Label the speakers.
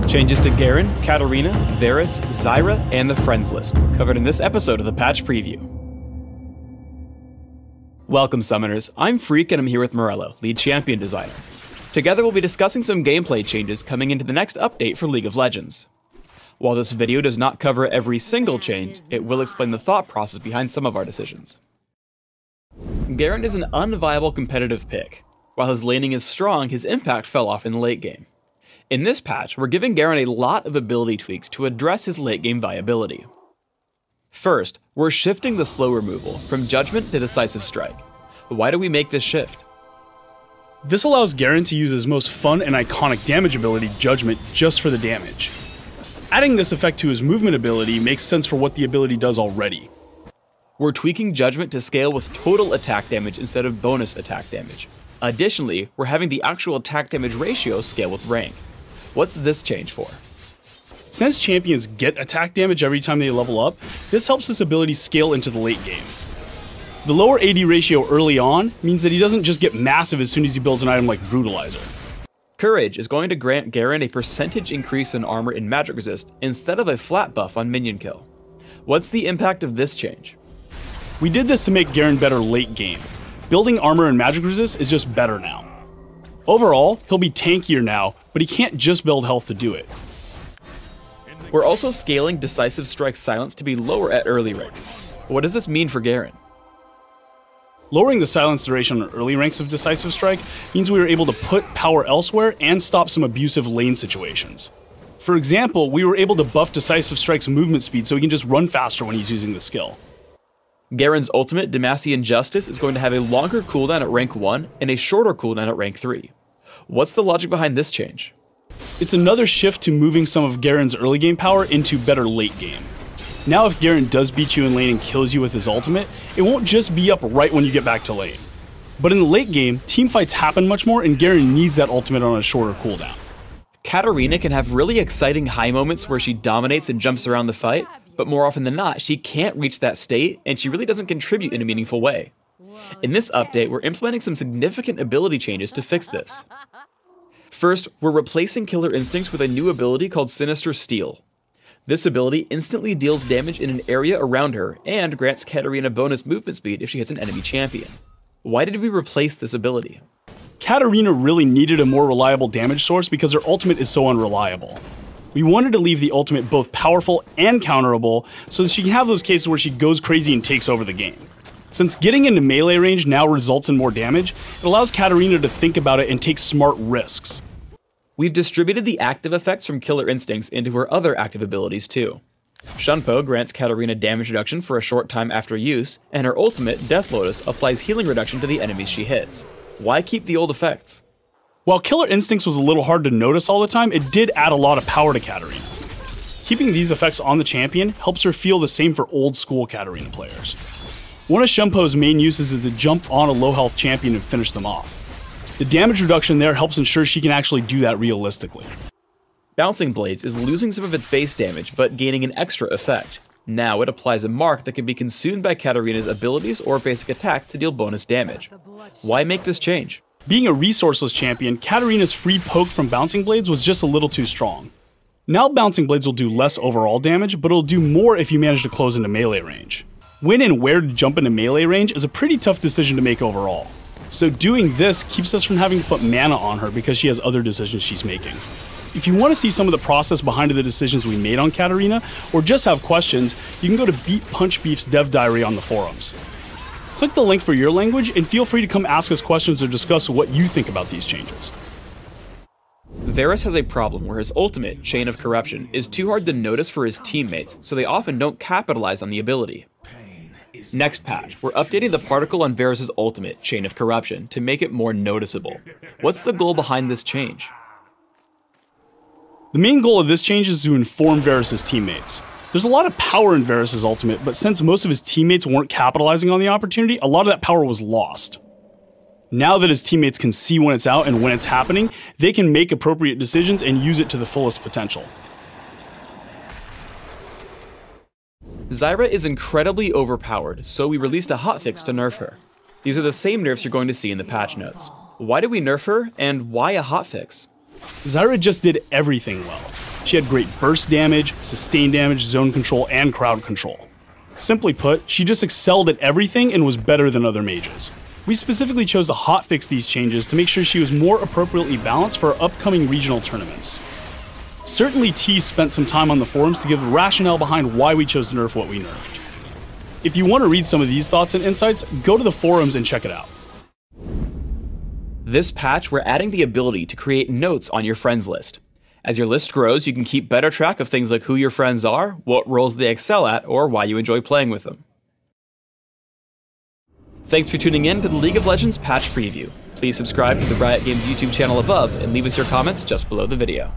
Speaker 1: Changes to Garen, Katarina, Veras, Zaira, and the friends list, covered in this episode of the patch preview. Welcome summoners, I'm Freak and I'm here with Morello, lead champion designer. Together we'll be discussing some gameplay changes coming into the next update for League of Legends. While this video does not cover every single change, it will explain the thought process behind some of our decisions. Garen is an unviable competitive pick. While his laning is strong, his impact fell off in the late game. In this patch, we're giving Garen a lot of ability tweaks to address his late game viability. First, we're shifting the slow removal from Judgment to Decisive Strike. Why do we make this shift?
Speaker 2: This allows Garen to use his most fun and iconic damage ability, Judgment, just for the damage. Adding this effect to his movement ability makes sense for what the ability does already.
Speaker 1: We're tweaking Judgment to scale with total attack damage instead of bonus attack damage. Additionally, we're having the actual attack damage ratio scale with rank. What's this change for?
Speaker 2: Since champions get attack damage every time they level up, this helps this ability scale into the late game. The lower AD ratio early on means that he doesn't just get massive as soon as he builds an item like Brutalizer.
Speaker 1: Courage is going to grant Garen a percentage increase in armor and magic resist instead of a flat buff on minion kill. What's the impact of this change?
Speaker 2: We did this to make Garen better late game. Building armor and magic resist is just better now. Overall, he'll be tankier now, but he can't just build health to do it.
Speaker 1: We're also scaling Decisive Strike Silence to be lower at early ranks. What does this mean for Garen?
Speaker 2: Lowering the silence duration on early ranks of Decisive Strike means we were able to put power elsewhere and stop some abusive lane situations. For example, we were able to buff Decisive Strike's movement speed so he can just run faster when he's using the skill.
Speaker 1: Garen's ultimate, Demacian Justice, is going to have a longer cooldown at rank 1 and a shorter cooldown at rank 3. What's the logic behind this change?
Speaker 2: It's another shift to moving some of Garen's early game power into better late game. Now if Garen does beat you in lane and kills you with his ultimate, it won't just be up right when you get back to lane. But in the late game, team fights happen much more and Garen needs that ultimate on a shorter cooldown.
Speaker 1: Katarina can have really exciting high moments where she dominates and jumps around the fight, but more often than not, she can't reach that state and she really doesn't contribute in a meaningful way. In this update, we're implementing some significant ability changes to fix this. First, we're replacing Killer Instincts with a new ability called Sinister Steel. This ability instantly deals damage in an area around her and grants Katarina bonus movement speed if she hits an enemy champion. Why did we replace this ability?
Speaker 2: Katarina really needed a more reliable damage source because her ultimate is so unreliable. We wanted to leave the ultimate both powerful and counterable so that she can have those cases where she goes crazy and takes over the game. Since getting into melee range now results in more damage, it allows Katarina to think about it and take smart risks.
Speaker 1: We've distributed the active effects from Killer Instincts into her other active abilities too. Shunpo grants Katarina damage reduction for a short time after use, and her ultimate, Death Lotus, applies healing reduction to the enemies she hits. Why keep the old effects?
Speaker 2: While Killer Instincts was a little hard to notice all the time, it did add a lot of power to Katarina. Keeping these effects on the champion helps her feel the same for old school Katarina players. One of Shunpo's main uses is to jump on a low health champion and finish them off. The damage reduction there helps ensure she can actually do that realistically.
Speaker 1: Bouncing Blades is losing some of its base damage, but gaining an extra effect. Now it applies a mark that can be consumed by Katarina's abilities or basic attacks to deal bonus damage. Why make this change?
Speaker 2: Being a resourceless champion, Katarina's free poke from Bouncing Blades was just a little too strong. Now Bouncing Blades will do less overall damage, but it'll do more if you manage to close into melee range. When and where to jump into melee range is a pretty tough decision to make overall. So doing this keeps us from having to put mana on her because she has other decisions she's making. If you want to see some of the process behind the decisions we made on Katarina, or just have questions, you can go to Beat Punch Beef's dev diary on the forums. Click the link for your language and feel free to come ask us questions or discuss what you think about these changes.
Speaker 1: Veras has a problem where his ultimate, Chain of Corruption, is too hard to notice for his teammates, so they often don't capitalize on the ability. Next patch, we're updating the particle on Veras' ultimate, Chain of Corruption, to make it more noticeable. What's the goal behind this change?
Speaker 2: The main goal of this change is to inform Veras' teammates. There's a lot of power in Veras' ultimate, but since most of his teammates weren't capitalizing on the opportunity, a lot of that power was lost. Now that his teammates can see when it's out and when it's happening, they can make appropriate decisions and use it to the fullest potential.
Speaker 1: Zaira is incredibly overpowered, so we released a hotfix to nerf her. These are the same nerfs you're going to see in the patch notes. Why did we nerf her, and why a hotfix?
Speaker 2: Zaira just did everything well. She had great burst damage, sustain damage, zone control, and crowd control. Simply put, she just excelled at everything and was better than other mages. We specifically chose to hotfix these changes to make sure she was more appropriately balanced for our upcoming regional tournaments. Certainly T spent some time on the forums to give the rationale behind why we chose to nerf what we nerfed. If you want to read some of these thoughts and insights, go to the forums and check it out.
Speaker 1: This patch, we're adding the ability to create notes on your friends list. As your list grows, you can keep better track of things like who your friends are, what roles they excel at, or why you enjoy playing with them. Thanks for tuning in to the League of Legends patch preview. Please subscribe to the Riot Games YouTube channel above and leave us your comments just below the video.